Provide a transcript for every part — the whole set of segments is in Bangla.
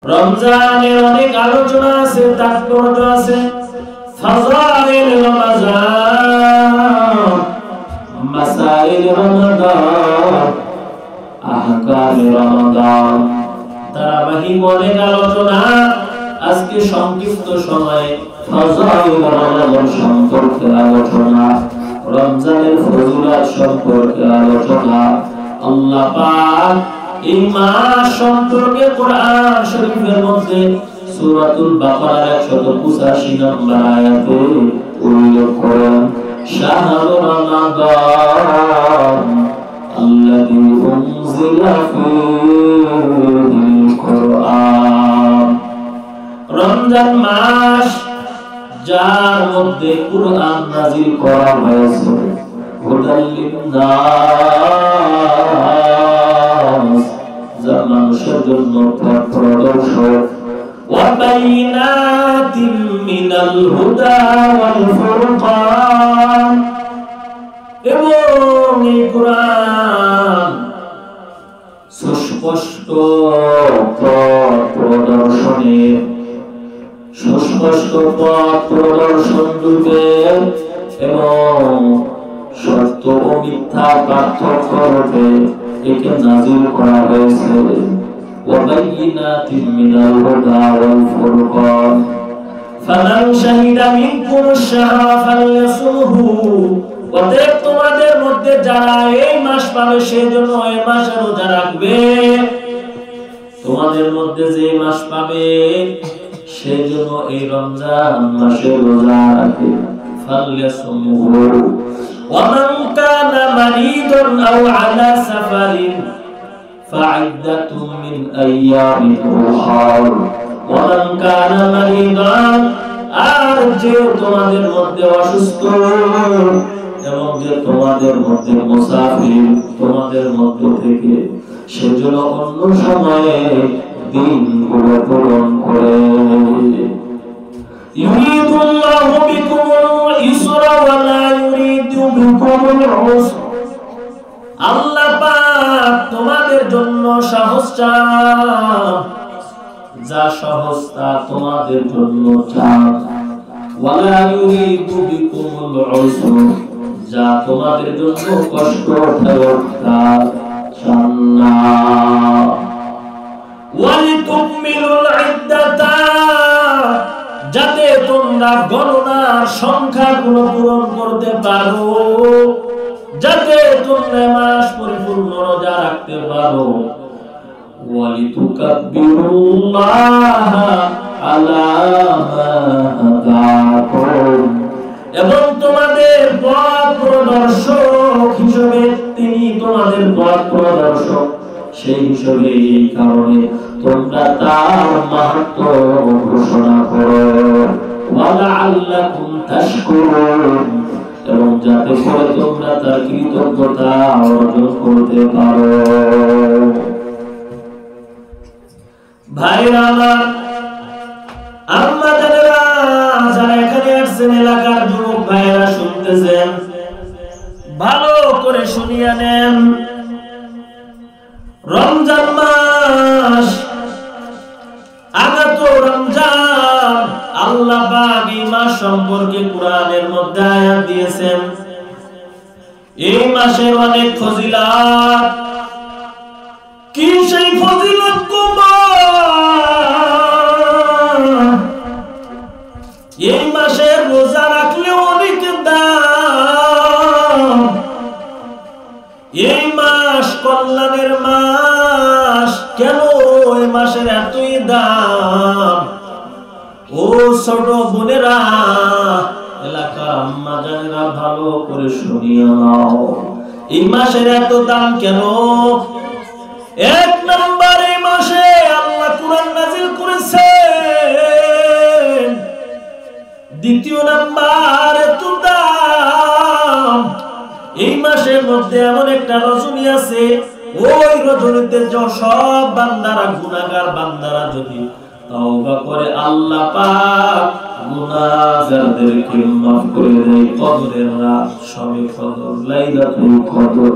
রমজানের অনেক আলোচনা আছে, তাৎপর্য আছে। ফাযাইল রমজান, মাসাইল রমজান, আহকাম রমজান, ধারাবাহিক অনেক আলোচনা। আজকে সংক্ষিপ্ত সময়ে ফাযাইল রমজান সম্পর্কে আলোচনা, রমজানের ফজিলত সম্পর্কে আলোচনা। আল্লাহ পাক এই মাস সম্পর্কে কোরআন শরীফের মধ্যে সূরাতুল বাকারার 185 নম্বর আয়াতে উল্লেখ করেন, শাহরু রমাদান আল্লাযী উনজিলা ফীহিল কুরআন। রমজান মাস যার মধ্যে কুরআন নাযিল করা হয়েছে, হুদাল লিন-নাস, যা মানুষের জন্য পথ প্রদর্শক, ওয়া বাইনাতিন মিনাল হুদা ওয়াল ফুরকান, এবং এই কুরআন সুস্পষ্ট পথ প্রদর্শনের, সুস্পষ্ট পথ প্রদর্শন রূপে এবং সত্য ও মিথ্যা পার্থক্য রূপে একে নাযিল করা হয়েছে। ওয়া বাইনাতিন মিনাল হুদা ওয়াল ফুরকান, ফামান শাহিদা মিনকুমুশ শাহরা ফালইয়াসুমহু, অতএব তোমাদের মধ্যে যারা এই মাস পাবে সেজন্য এই মাসে রোজা রাখবে। তোমাদের মধ্যে যে মাস পাবে সেজন্য এই রমজান মাসে রোজা রাখবে। ফালইয়াসুমহু ومن كان مريضا أو على سفر فعدة من أيام أخر ومن كان مريضا, আর যে তোমাদের মধ্যে অসুস্থ এবং যে তোমাদের মধ্যে মুসাফির তোমাদের মধ্য থেকে, সেজন্য অন্য সময়ে দিনগুলো পূরণ করে। ইউরিদুল্লাহু বিকুমুল ইসরা ওয়া লা ইউরিদু বিকুমুল উসরা, আল্লাহ পাক তোমাদের জন্য সহজ চান, যা সহজ তা তোমাদের জন্য চান। ওয়া লা ইউরিদু বিকুমুল উসরা, যা তোমাদের জন্য কষ্টদায়ক তা চান না। ওয়া লিতুকমিলুল ইদ্দাতা, যাতে তোমরা গণনার সংখ্যাগুলো পূরণ করতে পারো, যাতে তোমরা মাস পরিপূর্ণ রোজা রাখতে পারো। ওয়ালিতুকাব্বিরুল্লাহা আলা মা হাদাকুম, এবং তোমাদের পথ প্রদর্শক হিসেবে তিনি তোমাদের পথ প্রদর্শক, সেই হিসেবে এই কারণে তোমরা তার মাহাত্ম্য ঘোষণা করো। ওয়ালাআল্লাকুম তাশকুরুন, এবং যাতে করে তোমরা তার কৃতজ্ঞতা অর্জন করতে পারো। ভাইরা আমার, আম্মা জানেরা, যারা এখানে আসছেন এলাকার যুবক ভাইরা শুনতেছেন, ভালো করে শুনিয়া নেন। রমজান মাস, আগত রমজান, আল্লাহ পাক এই মাস সম্পর্কে কোরআনের মধ্যে আয়াত দিয়েছেন। এই মাসের অনেক ফজিলত। কি সেই ফজিলত এই মাসের রোজা রাখলে অনেক দাম। এই মাস কল্যাণের মাস, কেন এই মাসের এতই দাম? ও ছোট বোনেরা, এলাকার আম্মা জানেরা, ভালো করে শুনিয়ে নাও, এই মাসের এত দাম কেন? এক নম্বর, এই মাসে আল্লাহ কুরআন নাযিল করেছেন। দ্বিতীয় নাম্বার, এত দাম। এই মাসের মধ্যে এমন একটা রজনী আছে, ওই রজনীতে সব বান্দারা, গুনাহগার বান্দারা যদি তওবা করে, আল্লাহ পাক গুনাহগারদেরকে মাফ করে দেয়। কদরের রাত, শবে কদর, লাইলাতুল কদর।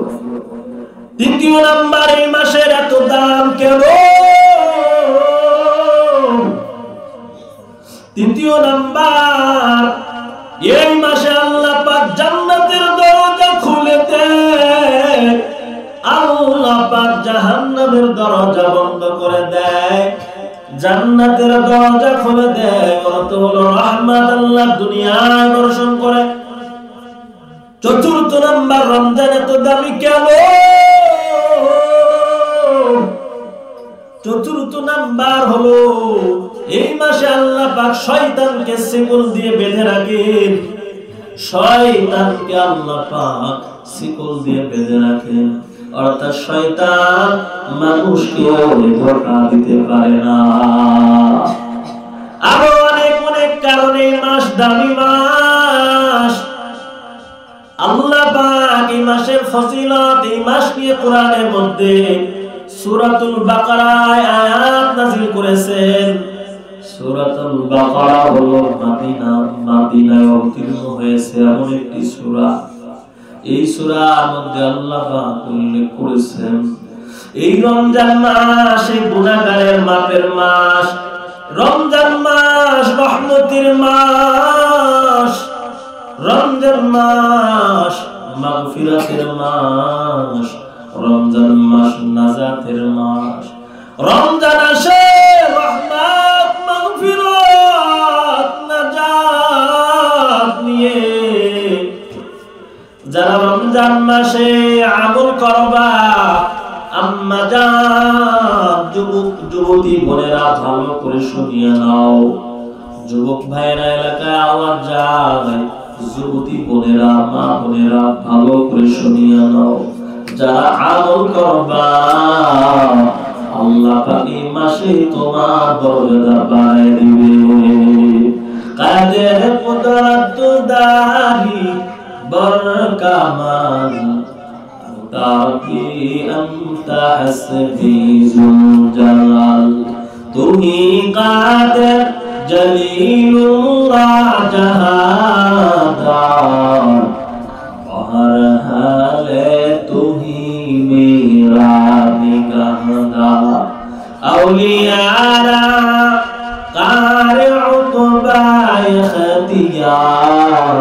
তৃতীয় নাম্বার, এই মাসের এত দাম কেন? তৃতীয় নাম্বার, এই মাসে আল্লাহ পাক জান্নাতের দরজা খুলে দেয়, আল্লাহ পাক জাহান্নামের দরজা বন্ধ করে দেয়। জান্নাতের দরজা খুলে দেয় অর্থ হলো রহমত আল্লাহ দুনিয়ায় বর্ষণ করে। চতুর্থ নাম্বার, রমজান এত দামি কেন? চতুর্থ নাম্বার হলো এই মাসে আল্লাহ পাক শয়তানকে শিকল দিয়ে বেঁধে রাখেন। শয়তানকে আল্লাহ পাক শিকল দিয়ে বেঁধে রাখেন, অর্থাৎ শয়তান মানুষকে ধোঁকা দিতে পারে না। আরো অনেক অনেক কারণে মাস দামি মাস। আল্লাহ পাক এই মাসের ফজিলত, এই মাস নিয়ে কোরআনের মধ্যে সূরাতুল বাকারায় আয়াত নাযিল করেছেন। সূরাতুল বাকারা হলো মদিনায় অবতীর্ণ হয়েছে এমন একটি সূরা। এই সূরার মধ্যে আল্লাহ পাক উল্লেখ করেছেন এই রমজান মাস এই গুনাহগারের মাপের মাস, রমজান মাস রহমতের মাস, রমজান মাস মাগফিরাতের মাস, রমজান মাস নাজাতের মাস। রমজান আসে রহমত মাগফিরাত নাজাত নিয়ে। যারা রমজান মাসে আমল করবা, আম্মা জান যুবক যুবতী বোনেরা ভালো করে শুনিয়ে নাও। যুবক ভাইরা এলাকায় আওয়াজ যায়, যুবতী বোনেরা মা বোনেরা ভালো করে শুনিয়ে নাও। যারা আমল করবা, আল্লাহ পাক এই মাসে তোমার মর্যাদা বাড়ায় দিবে। কাদের কুদরত দারি বরকামান তাকি আনতা হাসবি জুল জালাল। তুমি কাদের জলিলুল্লাহ জাহাদার, হর হালে তুমি মেরা নিগাহদার। আউলিয়ারা কারে উতবায়ে খতিয়ার,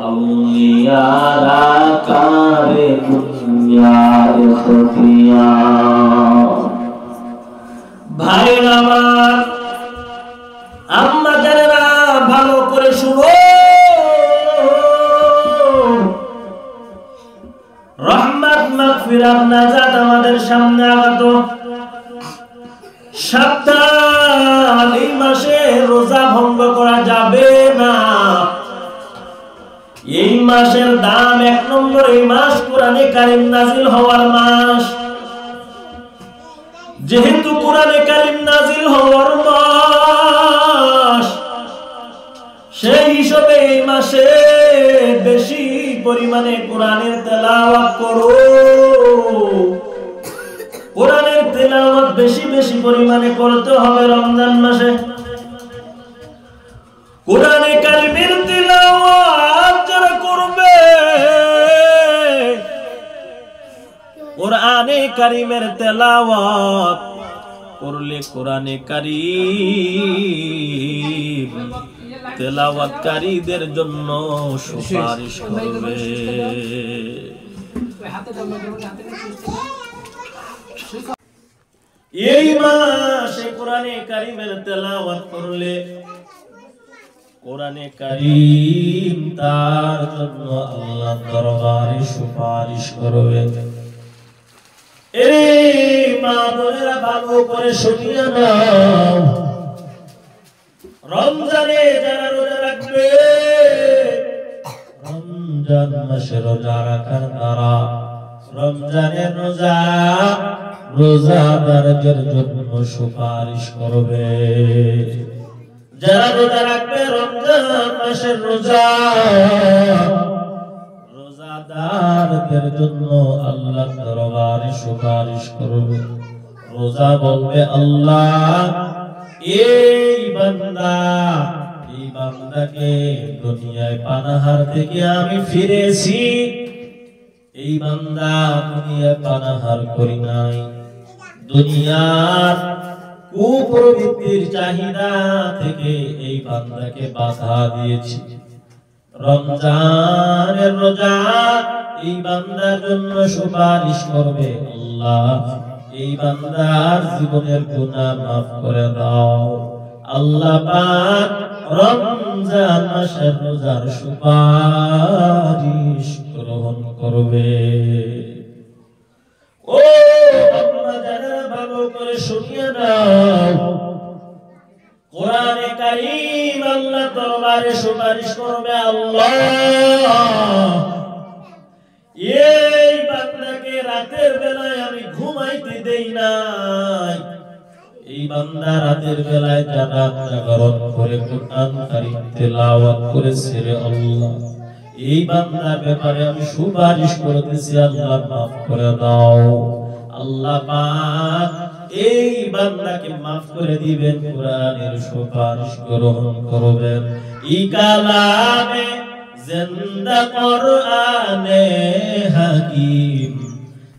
আউলিয়ারা কারে দুনিয়ায়ে খতিয়ার। ভাই আমার, আম্মা জানেরা ভালো করে শুনো। রহমত মাগফিরাত নাজাত আমাদের সামনে আগত। সাবধান, এই মাসে রোজা ভঙ্গ করা যাবে না। এই মাসের দাম এক নম্বর, এই মাস কোরআনে কারীম নাজিল হওয়ার মাস। যেহেতু কোরআনে কারীম নাজিল হওয়ার মাস, সেই হিসাবে এই মাসে বেশি পরিমাণে কোরআনের তেলাওয়াত করো। কোরআনের তেলাওয়াত বেশি বেশি পরিমাণে করতে হবে রমজান মাসে। কোরআনে কারীমের তেলাওয়াত যারা করবে, কোরআনে কারীমের তেলাওয়াত করলে কোরআনে কারীম তেলাওয়াতকারীদের জন্য সুপারিশ করবে। এই মাসে কোরআনে কারীমের তেলাওয়াত করলে কোরআনে কারীম তার জন্য আল্লাহর দরবারে সুপারিশ করবে। এই মা বোনেরা ভালো করে শুনিয়ে নাও। রমজানে যারা রোজা রাখবে, রমজান মাসে রোজা রাখার দ্বারা রমজানের রোজা রোজাদারদের জন্য সুপারিশ করবে। যারা রোজা রাখবে রমজান মাসের রোজা, রোজাদারদের জন্য আল্লাহর দরবারে সুপারিশ করবে। রোজা বলবে, আল্লাহ এই বান্দাকে দুনিয়ায় পানাহার থেকে আমি ফিরেছি। এই বান্দা দুনিয়ায় পানাহার করি নাই, দুনিয়ার কুপ্রবৃত্তির চাহিদা থেকে এই বান্দাকে বাধা দিয়েছি। রমজানের রোজা এই বান্দার জন্য সুপারিশ করবে, আল্লাহ এই বান্দার জীবনের গুনাহ মাফ করে দাও। আল্লাহ পাক রমজান মাসের রোজার সুপারিশ গ্রহণ করবে। ও আম্মা যারা ভালো করে শুনিয়ে নাও, কোরআনে কারীম আল্লাহ দরবারে সুপারিশ করবে, আল্লাহ এই বান্দাকে রাতের বেলায় আমি ঘুমাইতে দেই নাই, এই বান্দা রাতের বেলায় যারা জাগরণ করে কোরআন কারীম তেলাওয়াত করেছে রে আল্লাহ, এই বান্দার ব্যাপারে আমি সুপারিশ করতেছি, আল্লাহ মাফ করে দাও। আল্লাহ পাক এই বান্দাকে মাফ করে দিবেন, কোরআনের সুপারিশ গ্রহণ করবেন। এই কালামে জিন্দা কোরআনে হাকিম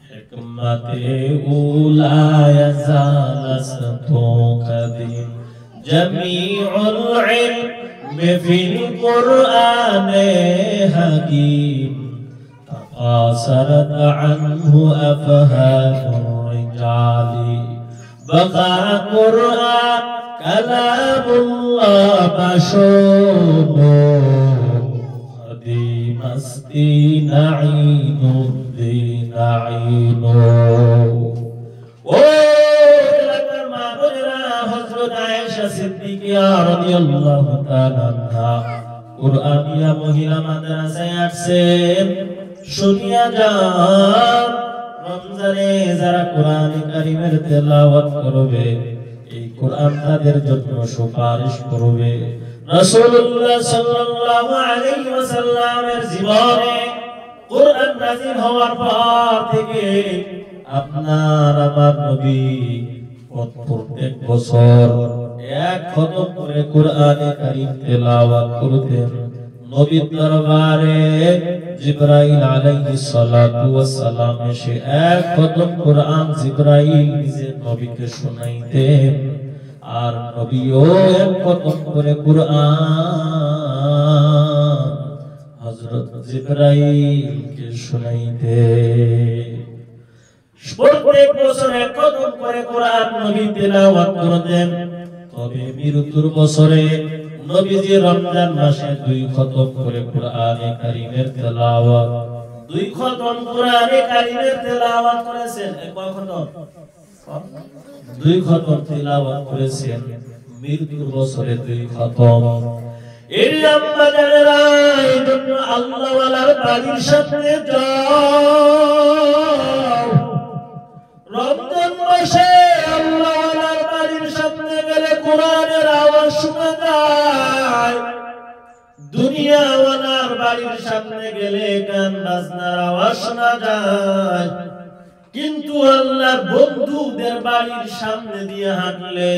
হিকমতে উলা ইয়াজালাসতু কাদিম জামিউল ইলমি ফিল কোরআনে হাকিম تقاصرت عنه أفهام الرجال بقى قرآن كلام الله بشر قديم استين عين الدين عين হযরত আয়েশা সিদ্দিকিয়া রাদিয়াল্লাহু তাআলা আনহা কুরআনিয়া মহিলা মাদ্রাসায় আসছেন। শুনিয়া যান, রমজানে যারা কোরআন কারীমের তেলাওয়াত করবে এই কোরআন তাদের জন্য সুপারিশ করবে। রাসূলুল্লাহ সাল্লাল্লাহু আলাইহি ওয়াসাল্লামের জীবনে কোরআন নাযিল হওয়ার পর থেকে আপনার আমার নবী প্রত্যেক বছর এক খতম করে কোরআনে কারীম তেলাওয়াত করতেন। নবীর দরবারে জিবরাইল আলাইহিস সালাতু ওয়াস সালাম এসে এক খতম কোরআন জিবরাইল নিজে নবীকে শোনাইতেন, আর নবীও এক খতম করে কোরআন হযরত জিবরাইলকে শোনাইতেন। প্রত্যেক বছর এক খতম করে কোরআন নবী তেলাওয়াত করতেন। তবে মৃত্যুর বছরে নবীজি রমজান মাসে 2 খতম করে কোরআনে কারীমের তেলাওয়াত, 2 খতম কোরআনে কারীমের তেলাওয়াত করেছেন। কয় খতম? 2 খতম তেলাওয়াত করেছেন। মৃত্যুর বছরে 2 খতম। এই আম্মা জানেরা এই জন্য আল্লাহ ওয়ালার বাড়ির সামনে যাও। রমজান মাসে আল্লাহ ওয়ালার বাড়ির সামনে গেলে কোরআনের আওয়াজ শোনা যায়। দুনিয়া ওয়ালার বাড়ির সামনে গেলে গান বাজনার আওয়াজ শোনা যায়। কিন্তু আল্লাহর বন্ধুদের বাড়ির সামনে দিয়ে হাঁটলে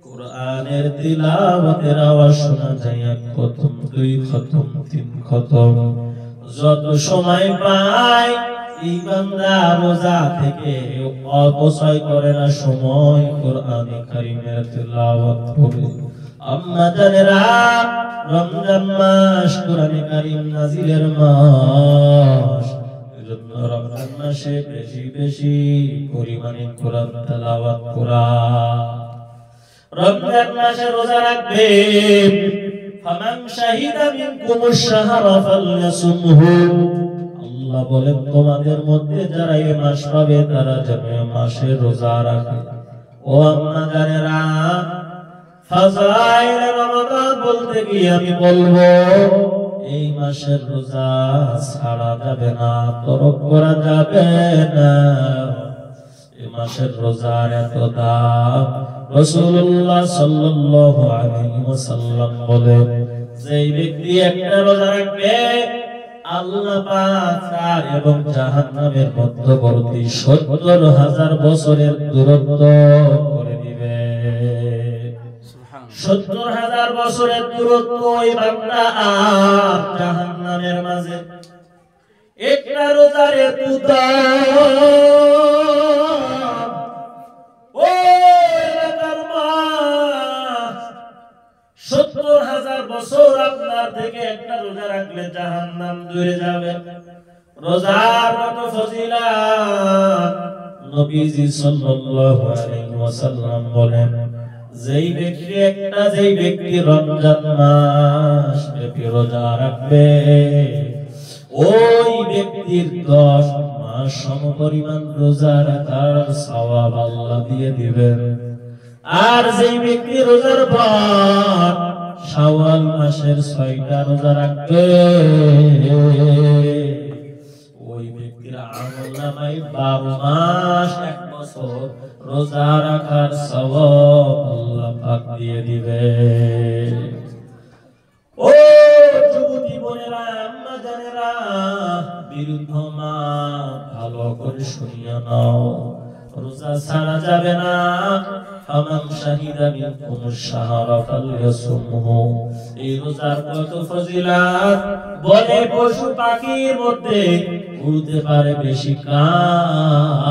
কোরআনের তিলাওয়াতের আওয়াজ শোনা যায়। 1 খতম, 2 খতম, 3 খতম, যত সময় পায় এই বান্দা রোজা থেকে অপচয় করে না, সময় কোরআনে কারীমের তেলাওয়াত করে। আম্মা জানেরা রমজান মাস কোরআনে কারীম নাজিলের মাস, এজন্য রমজান মাসে বেশি বেশি পরিমাণে কোরআন তেলাওয়াত করা। রমজান মাসে রোজা রাখবেন। ফামান শাহিদা মিনকুমুশ শাহরা ফালইয়াসুমহু, আল্লাহ বলেন তোমাদের মধ্যে যারা এই মাস পাবে তারা যেন মাসে রোজা রাখে। ও আম্মা জানেরা ফাজাইল রমাদান বলতে গিয়ে আমি বলবো এই মাসের রোজা ছাড়া যাবে না, তরক করা যাবে না। এই মাসের রোজার এত দাম। রাসূলুল্লাহ সাল্লাল্লাহু আলাইহি ওয়াসাল্লাম বলেন, যেই ব্যক্তি একটা রোজা রাখবে আল্লাহ পাক তার এবং জাহান্নামের মধ্যবর্তী ৭০,০০০ বছরের দূরত্ব করে দিবে। ৭০,০০০ বছরের দূরত্ব ওই বান্দা আর জাহান্নামের মাঝে। একটা রোজার এত দাম। ও 70,000 বছর আপনার থেকে একটা রোজা রাখলে জাহান্নাম দূরে যাবে। রোজার কত ফজিলত নবীজি সাল্লাল্লাহু আলাইহি ওয়াসাল্লাম বলেন, যেই ব্যক্তি রমজান মাস ব্যাপী রোজা রাখবে ওই ব্যক্তির 10 মাস সমপরিমাণ রোজা রাখার সওয়াব আল্লাহ দিয়ে দিবেন। আর যেই ব্যক্তি রোজার পর শাওয়াল মাসের 6টা রোজা রাখবে ওই ব্যক্তির আমলনামায় 12 মাস 1 বছর রোজা রাখার সওয়াব আল্লাহ পাক দিয়ে দিবে। ও যুবতী বোনেরা, আম্মা জানেরা, বৃদ্ধ মা, ভালো করে শুনিয়া নাও, রোজা ছাড়া যাবে না। ফামান শাহিদা মিনকুমুশ শাহরা ফালইয়াসুমহু। এই রোজার কত ফজিলত, বলে পশু পাখির মধ্যে উড়তে পারে বেশি কাক।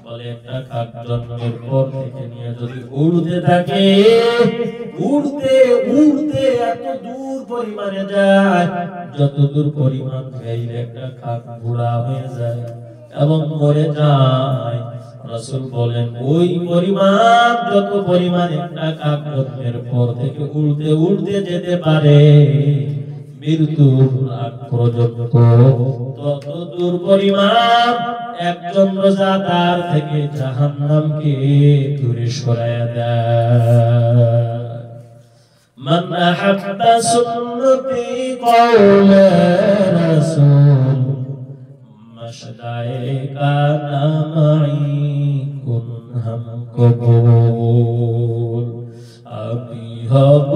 বলে একটা কাক জন্মের পর থেকে নিয়ে যদি উড়তে থাকে, উড়তে উড়তে এত দূর পরিমাণে যায়, যত দূর পরিমাণ গেলে একটা কাক বুড়া হয়ে যায় এবং মরে যায়। রাসূল বলেন ওই পরিমাণ, যত পরিমাণ একটা কাক জন্মের পর থেকে উড়তে উড়তে যেতে পারে মৃত্যুর আগ পর্যন্ত, তত দূর পরিমাণ একজন রোজাদার থেকে জাহান্নামকে দূরে সরাইয়া দেয়। মান আহাব্বা সুন্নতি কওলা রাসূল মশদায়ে কানা মাই কুন হামকো বল। আমি হব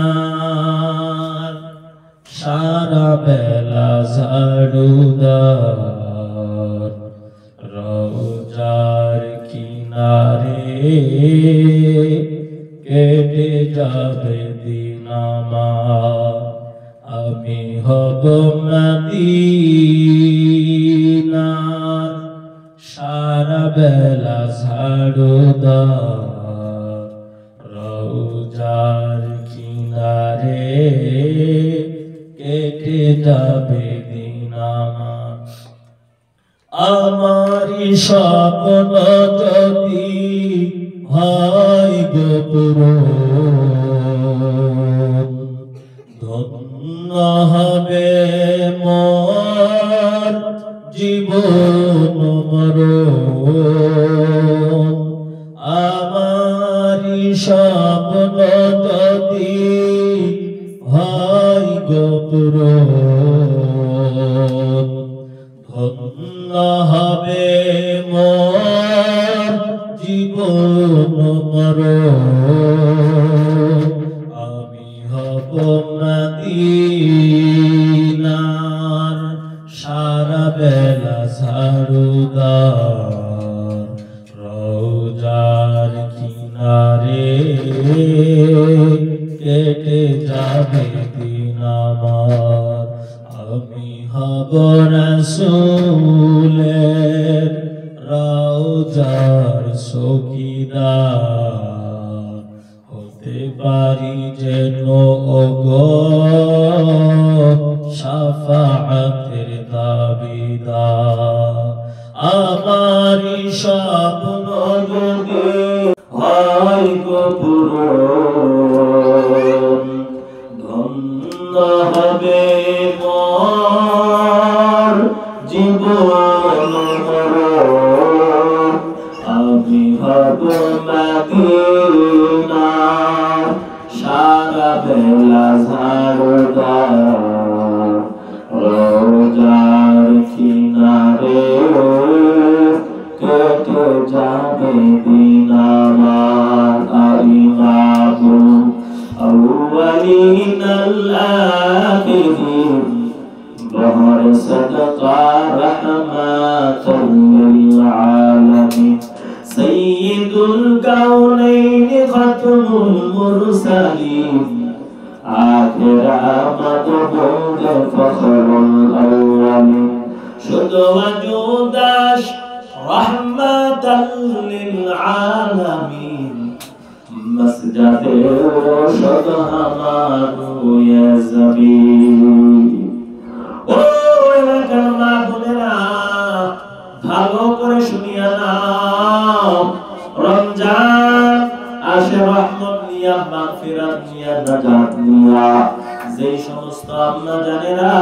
মদিনার সারা বেলা ঝাড়ুদার, রওজার কিনারে কেটে যাবে দিন আমার। আমি হব মদিনার সারা বেলা ঝাড়ুদার, রওজার কিনারে কেটে যাবে দিন আমার। আমারি স্বপ্ন যদি হয় গো পূরণ, ধন্য হবে মোর জীবন মরণ। আমারি স্বপ্ন যদি হয় গো পূরণ, ধন্য হবে মোর জীবন মরণ। আমি হব মদিনার সারা বেলা ঝাড়ুদার, রওজার কিনারে কেটে যাবে দিন আমার। আমি হব রাসূলের রওজার চৌকিদার, হতে পারি যেন ওগো শাফাআতের দাবিদার। আমারি স্বপ্ন যদি হয় গো পূরণ, ধন্য হবে মোর জীবন মরণ। আমি হব মদিনার সারা বেলা ঝাড়ুদার, রওজার কিনারে কেটে যাবে দিন আমার। ইমামুল আউয়ালিনাল আখিরিন, বহর সাদাকা রাহমাতাল লিল আলামিন, সাইয়্যিদুল কাউনাইনি খাতমুল মুরসালিন, আখির আমদ বন্দ ফখরুল আউয়ালিন। শুধু ওয়াজুদাস রাহমাতাল লিল আলামিন মসজিদে রশদ হামারু ইয়া জামিন। ও এলাকার মা বোনেরা, ভালো করে শুনিয়া নাও, রমজান আসে রহমত নিয়া, মাগফিরাত নিয়া, নাজাত নিয়া। যেই সমস্ত আম্মা জানেরা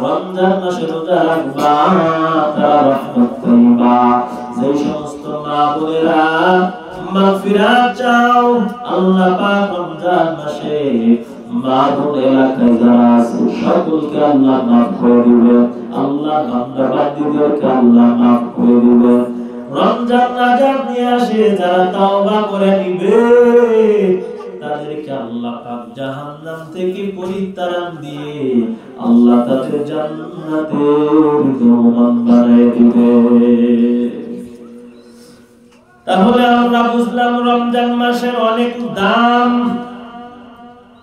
রমজান মাসে রোজা রাখবা তারা রহমত পাইবা। যেই সমস্ত মা বোনেরা মাগফিরাত চাও, আল্লাহ পাক রমজান মাসে মা বোন এলাকায় যারা আছে সকলকে আল্লাহ মাফ করে দিবেন। আল্লাহ বান্দাবান্দিদেরকে আল্লাহ মাফ করে দিবেন। রমজান নাজাত নিয়ে আসে যারা তাওবা করে নিবে তাদেরকে আল্লাহ পাক জাহান্নাম থেকে পরিত্রাণ দিয়ে আল্লাহ তাদের জান্নাতের মেহমান বানায় দিবে। তাহলে আমরা বুঝলাম রমজান মাসের অনেক দাম।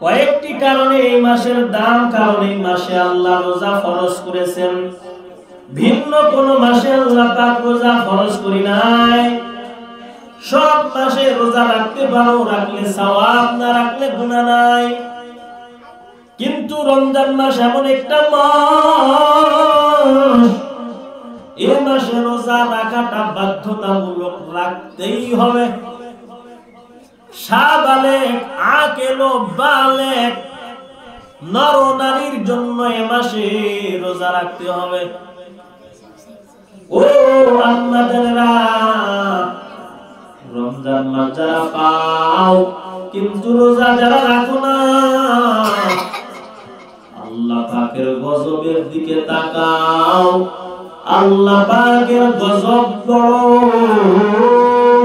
কয়েকটি কারণে এই মাসের দাম, কারণ এই মাসে আল্লাহ রোজা ফরজ করেছেন। ভিন্ন কোন মাসে আল্লাহ পাক রোজা ফরজ করি নাই। সব মাসে রোজা রাখতে পারো, রাখলে সওয়াব, না রাখলে গুনাহ নাই। কিন্তু রমজান মাস এমন একটা মাস, এই মাসে রোজা রাখাটা বাধ্যতামূলক, রাখতেই হবে। শাবালেক, আকেল, বালেক নর নারীর জন্য এ মাসে রোজা রাখতে হবে। ও আম্মাদেরা, রমজান মাস যারা পাও কিন্তু রোজা যারা রাখো না, আল্লাহ পাকের গজবের দিকে তাকাও। আল্লাহ পাকের গজব বড়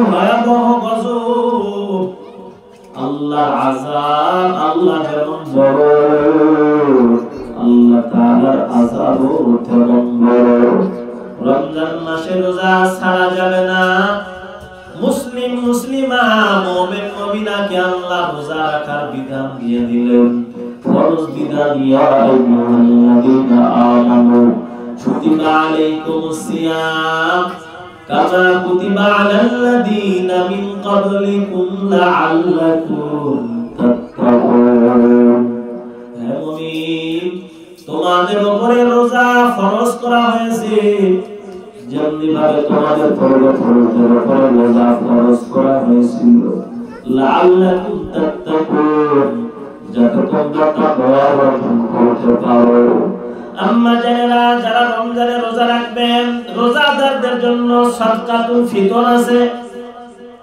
ভয়াবহ গজব। আল্লাহর আযাব আল্লাহ যেমন বড়, আল্লাহ তাআলার আযাবও তেমন বড়। রমজান মাসে রোজা ছাড়া যাবে না। মুসলিম মুসলিমা মুমিন মুমিনাকে আল্লাহ রোজা রাখার বিধান দিয়ে দিলেন, ফরজ বিধান। ইয়া আইয়ুহাল্লাযীনা আমানু কুতিবা আলাইকুমুস সিয়াম কামা কুতিবা আলাল্লাযীনা মিন ক্বাবলিকুম লাআল্লাকুম তাত্তাকুন। হে মুমিন, তোমাদের উপরে রোজা ফরজ করা হয়েছে যেমনি ভাবে তোমাদের পূর্বপুরুষদের উপরে রোজা ফরজ করা হয়েছিল, লাআল্লাকুম তাত্তাকুন, যাতে তোমরা তাকওয়া অর্জন করতে পারো। আম্মা জানেরা, যারা রমজানে রোজা রাখবেন, রোজাদারদের জন্য সাদকাতুল ফিতর আছে,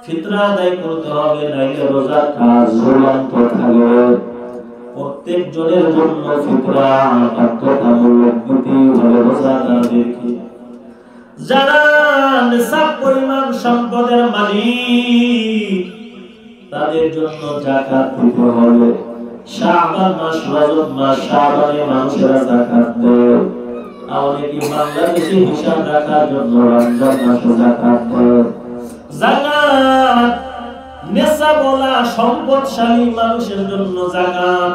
ফিতরা আদায় করতে হবে, নাইলে রোজার কাজ ঝুলন্ত থাকবে। প্রত্যেক জনের জন্য ফিতরা বাধ্যতামূলক দিতে হবে রোজাদারদেরকে। যারা নিসাব পরিমাণ সম্পদের মালিক তাদের জন্য যাকাত দিতে হবে। শাবান মাস, রজব মাস, শাবানে মানুষেরা যাকাত দেয়। অনেকে বাংলাদেশে হিসাব রাখার জন্য রমজান মাসে যাকাত দেয়। যাকাত নেশাবলা সম্পদশালী মানুষের জন্য যাকাত।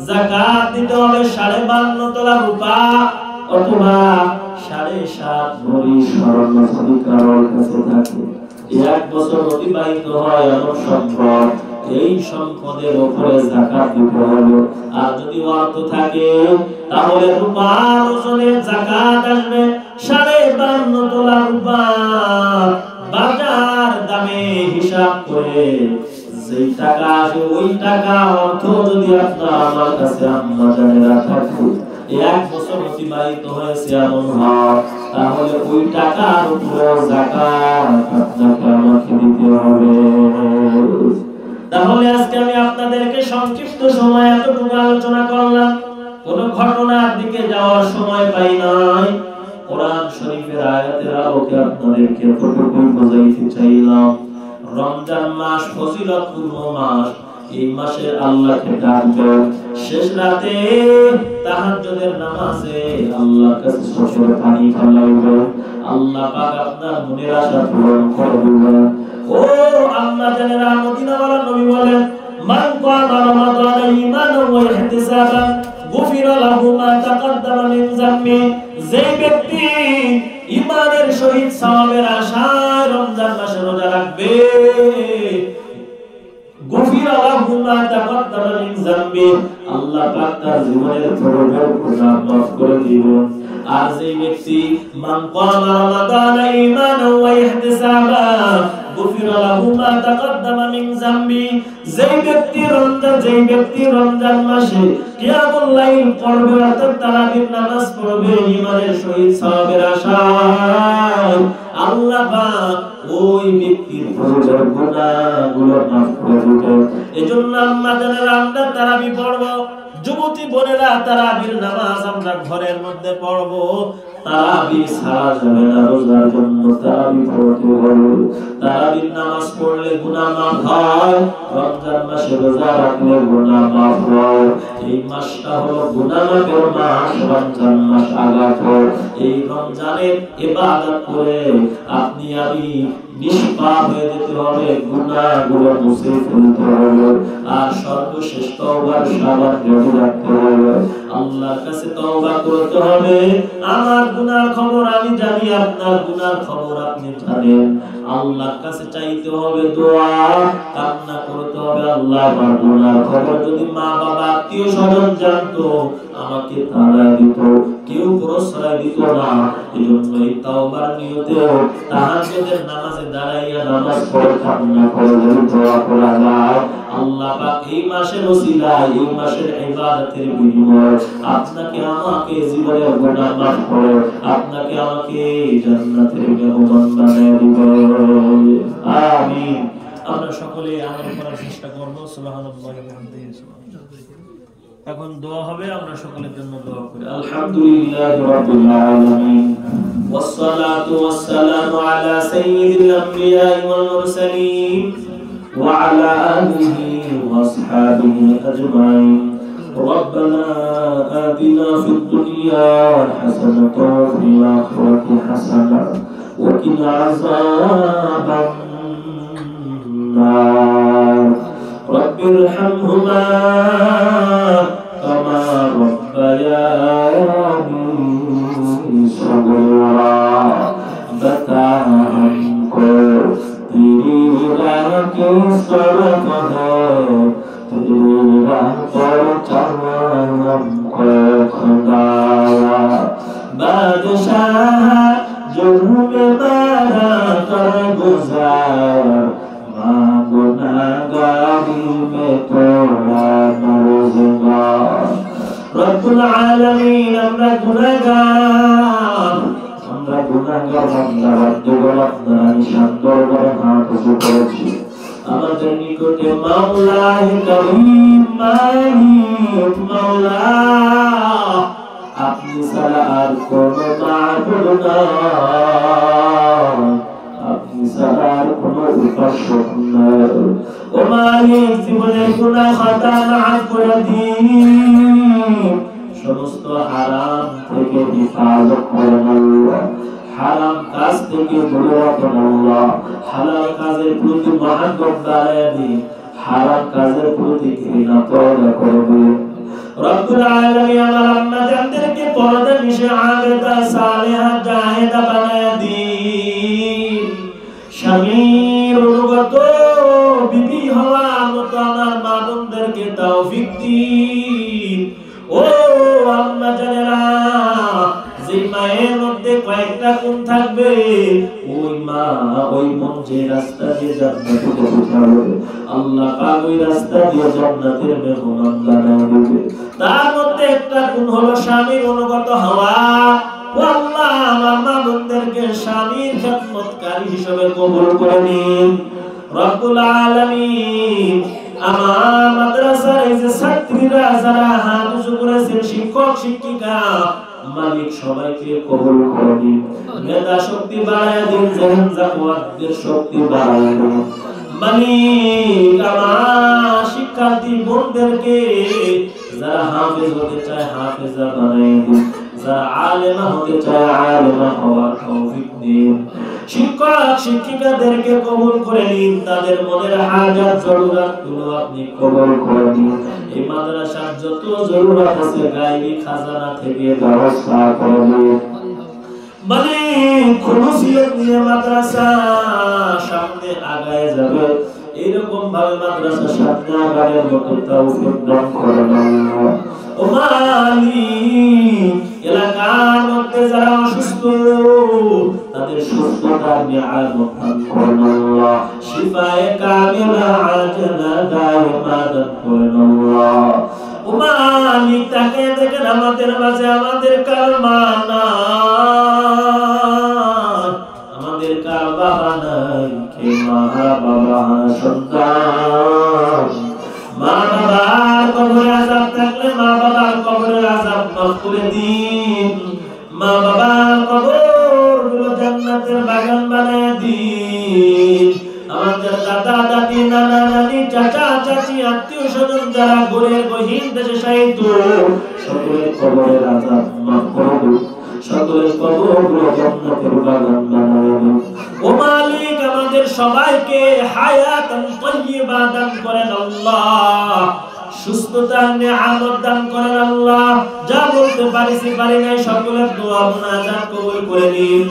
যাকাত দিতে হবে 52.5 তোলা রূপা অথবা 7.5 ভরি স্বর্ণ যদি কারোর কাছে থাকে। 1 বছর অতিবাহিত হয় এমন সম্পদ, এই সম্পদের উপরে যাকাত দিতে হবে। আর যদি অর্থ থাকে তাহলে রূপার ওজনের যাকাত আসবে 52.5 তোলা রূপা। বাজার দামে হিসাব করে যেই টাকা আসে ওই টাকা অর্থ যদি আপনার আমার কাছে আম্মা জানেরা থাকে, 1 বছর অতিবাহিত হয়েছে এমন হয়, তাহলে ওই টাকার উপরে যাকাত আপনাকে আমাকে দিতে হবে। তাহলে আজকে আমি আপনাদেরকে সংক্ষিপ্ত সময় এতটুকু আলোচনা করলাম, কোন ঘটনার দিকে যাওয়ার সময় পাই নাই। কোরআন শরীফের আয়াতের আলোকে আপনাদেরকে এতটুকু বোঝাইতে চাইলাম। রমজান মাস ফজিলতপূর্ণ মাস। এই মাসে আল্লাহকে ডাকবেন, শেষ রাতে তাহাজ্জুদের নামাজে আল্লাহর কাছে চোখের পানি ফেলাইবেন। আল্লাহ পাক আপনার মনের আশা পূরণ করে দিবেন। ও আম্মা জানেরা, মদিনাওয়ালা নবী বলেন, মান কামা রমাদান ঈমানান ওয়া ইহতিসাবান গুফিরা লাহু মা তাকাদ্দামা মিন যামবি। যে ব্যক্তি ঈমানের সহিত সওয়াবের আশায় রমজান মাসে রোজা রাখবে, গফিরা লাহু মা তাকাদ্দামা মিন যামবি, আল্লাহ পাক তার জীবনের পূর্বের গুনাহ মাফ করে দিবেন। আর যে ব্যক্তি মান কামা রমাদানা ঈমানান ওয়া ইহতিসাবান গফিরা লাহু মা তাকাদ্দামা মিন যামবি, যেই ব্যক্তি রমজান মাসে কিয়ামুল লাইল পড়বে অর্থাৎ তারাবির নামাজ পড়বে ঈমানের সহিত সওয়াবের আশায়, আল্লাহ পাক ওই ব্যক্তির পূর্বের গুনাহগুলো মাফ করে দিবেন। এজন্য আম্মা জানেরা আমরা তারাবি পড়ব, যুবতী বোনেরা তারাবির নামাজ আমরা ঘরের মধ্যে পড়ব। তারাবি ছাড়া যাবে না, রোজার জন্য তারাবি পড়তে হবে। তারাবির নামাজ পড়লে গুনাহ মাফ হয়, রমজান মাসে রোজা রাখলে গুনাহ মাফ হয়। এই মাসটা হলো গুনাহ মাফের মাস, রমজান মাস আগাত। এই রমজানের ইবাদত করে আপনি আমি নিষ্পাপ হয়ে যেতে হবে, গুনাহগুলো মুছে ফেলতে হবে। আর সর্বশেষ তওবার সাবান জড়ো রাখতে হবে, আল্লাহর কাছে তওবা করতে হবে। আমার গুনার খবর আমি জানি, আপনার গুনার খবর আপনি জানেন। আল্লাহর কাছে চাইতে হবে দোয়া, কান্না করতে হবে, আল্লাহ আমার গুনার খবর যদি মা বাবা আত্মীয় স্বজন জানতো আমাকে তাড়া দিত, কেউ প্রশ্রয় দিত না। এজন্য এই তওবার নিয়তে তাহাজ্জুদের নামাজে দাঁড়াইয়া নামাজ পড়ে কান্না করে দোয়া করা যায়। আল্লাহ পাক এই মাসের ওসিলায়, এই মাসের ইবাদতের বিনিময়ে আপনাকে আমাকে জীবনের গুনাহ মাফ করে আপনাকে আমাকে জান্নাতের মেহমান বানায় দিবেন। আমিন। আমরা সকলে আমল করার চেষ্টা করব। সুবহানাল্লাহি ওয়া বিহামদিহি। এখন দোয়া হবে, আমরা সকলের জন্য দোয়া করি। আলহামদুলিল্লাহি রাব্বিল আলামিন, ওয়াসসালাতু ওয়াসসালামু আলা সাইয়্যিদিল আমবিয়া'i ওয়াল মুরসালিন ওয়া আলা আলিহি ওয়া আসহাবিহি আজমাইন। ربنا آتنا في الدنيا حسنة وفي الآخرة حسنة وقنا عذاب النار. رب ارحمهما كما ربياني صغيرا. بتا हमको तेरी राह किस तरफ है, तेरी राह पर चलना हमको खुदाया. बादशाह जुर्म मारा कर गुजार, माँ गुनाहगारी में थोड़ा मर्ज़गार. रब्बुल आलमीन আমরা গুনাহগার, আমরা গুনাহগার বান্দা, বাধ্যগর আপনার নিশান দরবারে হাত উঁচু করেছি। আমাদের নিকটে মাওলায়ে কারীম মালিক মাওলা আপনি ছাড়া আর কোনো মাবুদ নাই, আপনি ছাড়া আর কোনো উপাসক নাই। ও মালিক, জীবনের গুনাহ খাতা মাফ করে দিন, সমস্ত হারাম থেকে হেফাজত করেন আল্লাহ, হারাম কাজ থেকে দূরে রাখেন আল্লাহ, হালাল কাজের প্রতি মহব্বত বাড়ায় দিন, হারাম কাজের প্রতি ঘৃণা পয়দা করে দিন। রব্বুল আলামিন আমার আম্মা জানদেরকে পর্দা নিশে আবেদা সালেহা জাহেদা বানায় দিন, স্বামীর অনুগত বিবি হওয়ার মতো আমার মা বোনদেরকে তৌফিক দিন। ও আম্মা জানেরা, যে মায়ের মধ্যে কয়েকটা গুণ থাকবে, ওই মা ওই মন যে রাস্তা দিয়ে জান্নাতে পৌঁছাবে, আল্লাহ পাক ওই রাস্তা দিয়ে জান্নাতের মেহমান বানায় দিবে। তার মধ্যে একটা গুণ হলো স্বামীর অনুগত হওয়া। ও আল্লাহ, আমার মা বোনদেরকে স্বামীর খেদমতকারী হিসেবে কবুল করে নিন। রব্বুল আলামিন আমার মাদ্রাসার এই যে ছাত্রীরা যারা হাত উঁচু করেছেন, শিক্ষক শিক্ষিকা মালিক সবাইকে কবুল করে দিন, মেধা শক্তি বাড়ায় দিন, জেহেন জাকওয়াতের শক্তি বাড়ায় দিন। মালিক আমার শিক্ষার্থী বোনদেরকে যারা হাফেজ হতে চায় হাফেজা বানায় দিন, যারা আলেমা হতে চায় আলেমা হওয়ার তৌফিক দিন। শিক্ষক শিক্ষিকাদেরকে কবুল করে নিন, তাদের মনের হাজাত জরুরাতগুলো আপনি কবুল করে নিন। এই মাদ্রাসার যত জরুরত আছে গায়বী খাজানা থেকে ব্যবস্থা করে দিন। মানে খুলুসিয়ত নিয়ে মাদ্রাসা সামনে আগায় যাবে, এরকম ভাবে মাদ্রাসা সামনে আগানোর মতো তৌফিক দান করেন আল্লাহ। ও মালিক, এলাকার মধ্যে যারা অসুস্থ তাদের সুস্থতার নিয়ামত দান করেন আল্লাহ। শিফায়ে কামিলা আজলা দাইমা দান করেন আল্লাহ। ও মালিক, তাকে দেখেন আমাদের মাঝে আমাদের কার মা নাই, আমাদের কার বাবা নাই, কে মা বাবা সন্তান। মা বাবার কবরে আযাব থাকলে মা বাবার কবরের আযাব মাফ করে দিন। মা বাবার কবরগুলো জান্নাতের বাগান বানায় দিন। আমাদের দাদা দাদি নানা নানি চাচা চাচি আত্মীয় স্বজন যারা গরিব গহীন দেশে শায়িত, সকলের কবরের আযাব মাফ করে দিন, সকলের কবরগুলো জান্নাতের বাগান বানায় দিন। ও মালিক, আমাদের সবাইকে হায়াতান তাইয়্যিবা দান করেন আল্লাহ, সুস্থতার নিয়ামত দান করেন আল্লাহ। যা বলতে পারিছি পারি নাই সকলের দোয়া মুনাজাত কবুল করে নিন।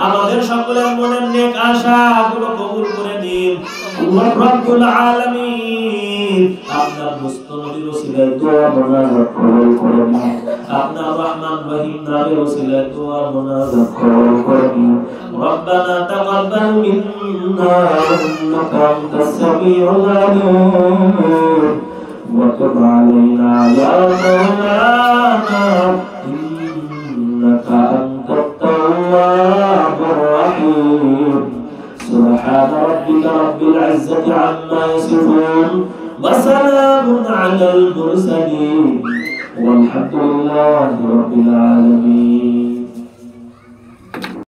আমাদের সকলের মনের নেক আশাগুলো কবুল করে নিন। আল্লাহ রাব্বুল আলামিন আপনার মুস্তানবীর ওসিলায় দোয়া মুনাজাত কবুল করে নিন। আপনার রহমান রহিম নামের ওসিলায় দোয়া মুনাজাত কবুল করে নিন। রব্বানা তাকাব্বাল মিন্না ইন্নাকা আনতাস সামিউল আলিম ওয়া তুব আলাইনা ইয়া মাওলানা ইন্নাকা আনতাত তাওয়াবুর রহিম। সুবহানা রাব্বিকা রাব্বিল ইজ্জাতি আম্মা ইয়াসিফুন ওয়া সালামুন আলাল মুরসালিন ওয়ালহামদুলিল্লাহি রাব্বিল আলামিন।